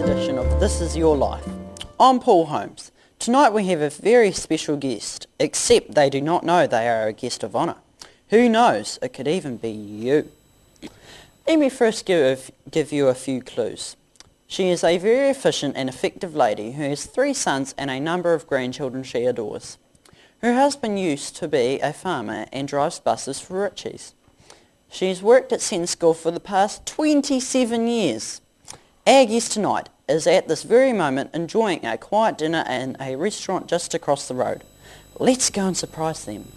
edition of This Is Your Life. I'm Paul Holmes. Tonight we have a very special guest, except they do not know they are a guest of honour. Who knows, it could even be you. Let me first give you a few clues. She is a very efficient and effective lady who has 3 sons and a number of grandchildren she adores. Her husband used to be a farmer and drives buses for Richies. She has worked at Seddon School for the past 27 years. Our guest tonight is at this very moment enjoying a quiet dinner in a restaurant just across the road. Let's go and surprise them.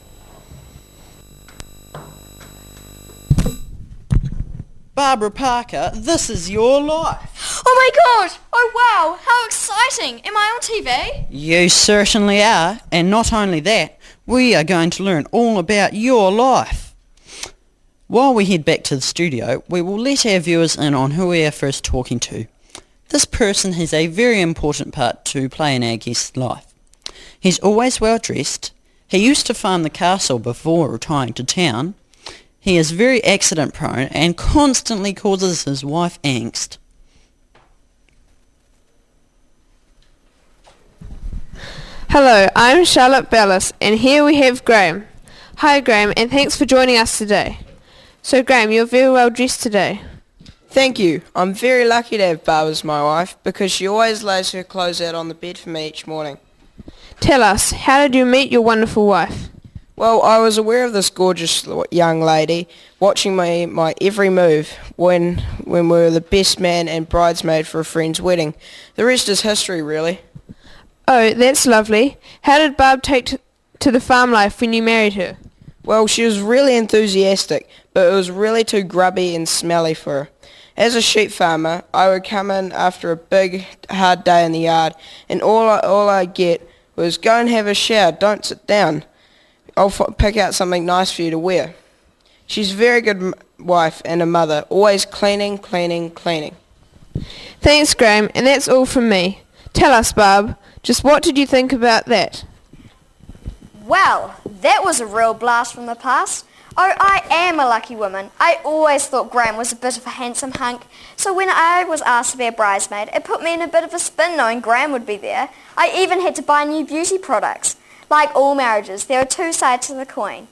Barbara Parker, this is your life. Oh my god! Oh wow! How exciting! Am I on TV? You certainly are, and not only that, we are going to learn all about your life. While we head back to the studio, we will let our viewers in on who we are first talking to. This person has a very important part to play in our guest's life. He's always well dressed. He used to farm the castle before retiring to town. He is very accident prone and constantly causes his wife angst. Hello, I'm Charlotte Bellis, and here we have Graham. Hi Graham, and thanks for joining us today. So Graham, you're very well dressed today. Thank you. I'm very lucky to have Barb as my wife because she always lays her clothes out on the bed for me each morning. Tell us, how did you meet your wonderful wife? Well, I was aware of this gorgeous young lady watching my every move when we were the best man and bridesmaid for a friend's wedding. The rest is history, really. Oh, that's lovely. How did Barb take to the farm life when you married her? Well, she was really enthusiastic, but it was really too grubby and smelly for her. As a sheep farmer, I would come in after a big, hard day in the yard, and all I'd get was, go and have a shower, don't sit down. I'll pick out something nice for you to wear. She's a very good wife and a mother, always cleaning. Thanks, Graham, and that's all from me. Tell us, Barb, just what did you think about that? Well, that was a real blast from the past. Oh, I am a lucky woman. I always thought Graham was a bit of a handsome hunk, so when I was asked to be a bridesmaid, it put me in a bit of a spin knowing Graham would be there. I even had to buy new beauty products. Like all marriages, there are 2 sides to the coin.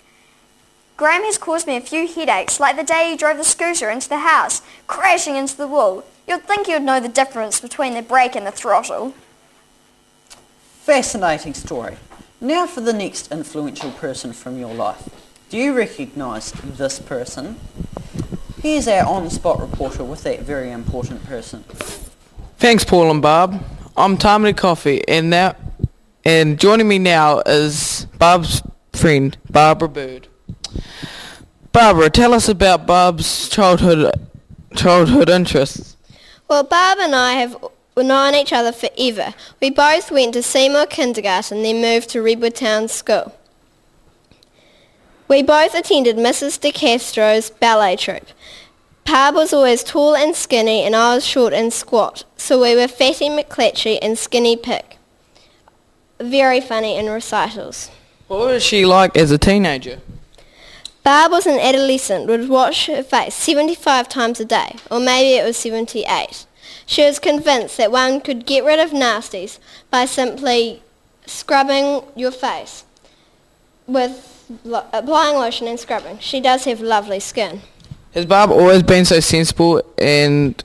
Graham has caused me a few headaches, like the day he drove the scooter into the house, crashing into the wall. You'd think you'd know the difference between the brake and the throttle. Fascinating story. Now for the next influential person from your life. Do you recognise this person? Here's our on-the-spot reporter with that very important person. Thanks, Paul and Barb. I'm Tamati Coffee, and joining me now is Barb's friend, Barbara Bird. Barbara, tell us about Barb's childhood interests. Well, Barb and I have known each other forever. We both went to Seymour Kindergarten, then moved to Redwood Town School. We both attended Mrs. De Castro's ballet troupe. Barb was always tall and skinny, and I was short and squat, so we were Fatty McClatchy and Skinny Pick. Very funny in recitals. What was she like as a teenager? Barb was an adolescent, would wash her face 75 times a day, or maybe it was 78. She was convinced that one could get rid of nasties by simply scrubbing your face with applying lotion and scrubbing. She does have lovely skin. Has Barb always been so sensible and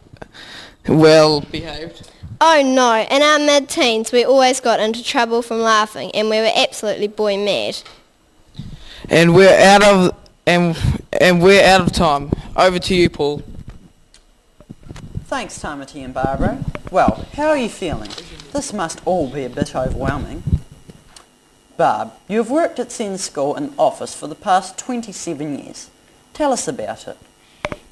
well behaved? Oh no, in our mid-teens we always got into trouble from laughing, and we were absolutely boy mad. And we're out of time. Over to you, Paul. Thanks, Tamati and Barbara. Well, how are you feeling? This must all be a bit overwhelming. Barb, you have worked at Seddon School in office for the past 27 years. Tell us about it.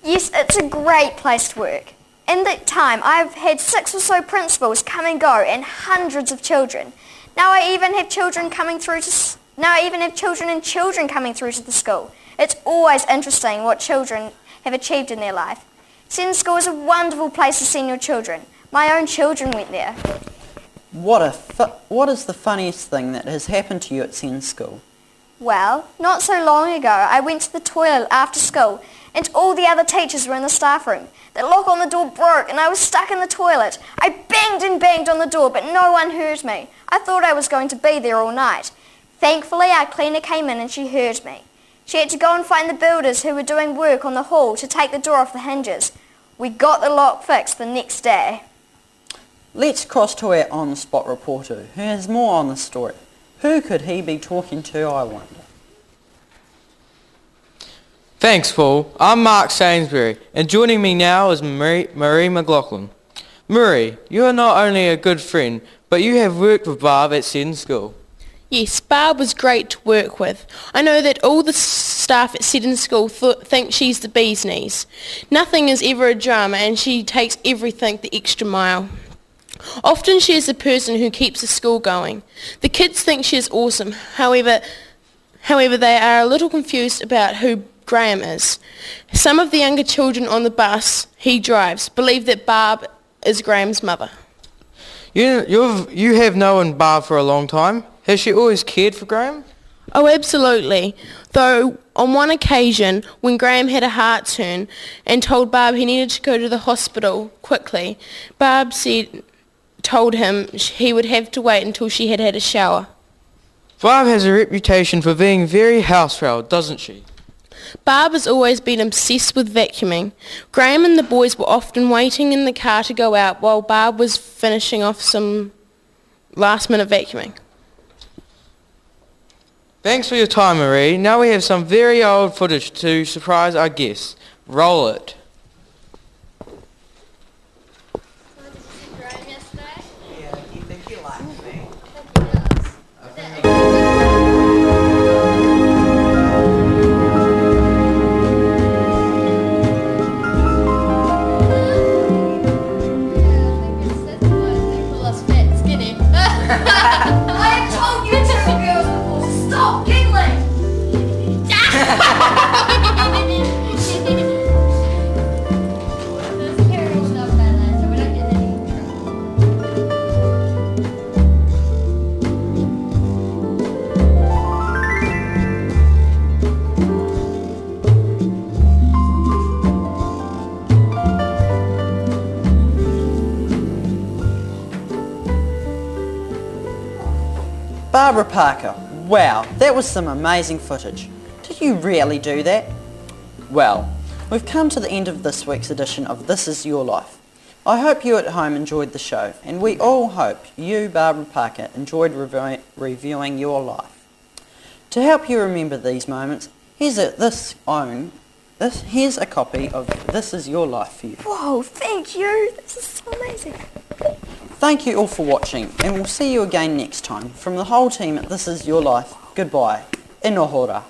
Yes, it's a great place to work. In that time, I've had 6 or so principals come and go, and hundreds of children. Now I even have children coming through to the school. It's always interesting what children have achieved in their life. Seddon School is a wonderful place to send your children. My own children went there. What is the funniest thing that has happened to you at Seddon School? Well, not so long ago, I went to the toilet after school and all the other teachers were in the staff room. The lock on the door broke and I was stuck in the toilet. I banged and banged on the door, but no one heard me. I thought I was going to be there all night. Thankfully, our cleaner came in and she heard me. She had to go and find the builders who were doing work on the hall to take the door off the hinges. We got the lock fixed the next day. Let's cross to our on-the-spot reporter, who has more on the story. Who could he be talking to, I wonder? Thanks, Paul. I'm Mark Sainsbury, and joining me now is Marie McLaughlin. Marie, you are not only a good friend, but you have worked with Barb at Seddon School. Yes, Barb was great to work with. I know that all the staff at Seddon School think she's the bee's knees. Nothing is ever a drama and she takes everything the extra mile. Often she is the person who keeps the school going. The kids think she is awesome. However, they are a little confused about who Graham is. Some of the younger children on the bus he drives believe that Barb is Graham's mother. You have known Barb for a long time. Has she always cared for Graham? Oh, absolutely. Though on one occasion, when Graham had a heart turn and told Barb he needed to go to the hospital quickly, Barb told him he would have to wait until she had had a shower. Barb has a reputation for being very house-proud, doesn't she? Barb has always been obsessed with vacuuming. Graham and the boys were often waiting in the car to go out while Barb was finishing off some last-minute vacuuming. Thanks for your time, Marie. Now we have some very old footage to surprise our guests. Roll it. Yeah, do you think he likes me? I told you two girls before to stop giggling! Barbara Parker, wow, that was some amazing footage. Did you really do that? Well, we've come to the end of this week's edition of This Is Your Life. I hope you at home enjoyed the show, and we all hope you, Barbara Parker, enjoyed reviewing your life. To help you remember these moments, here's a copy of This Is Your Life for you. Whoa, thank you. This is so amazing. Thank you all for watching, and we'll see you again next time. From the whole team at This Is Your Life, goodbye. E nohora.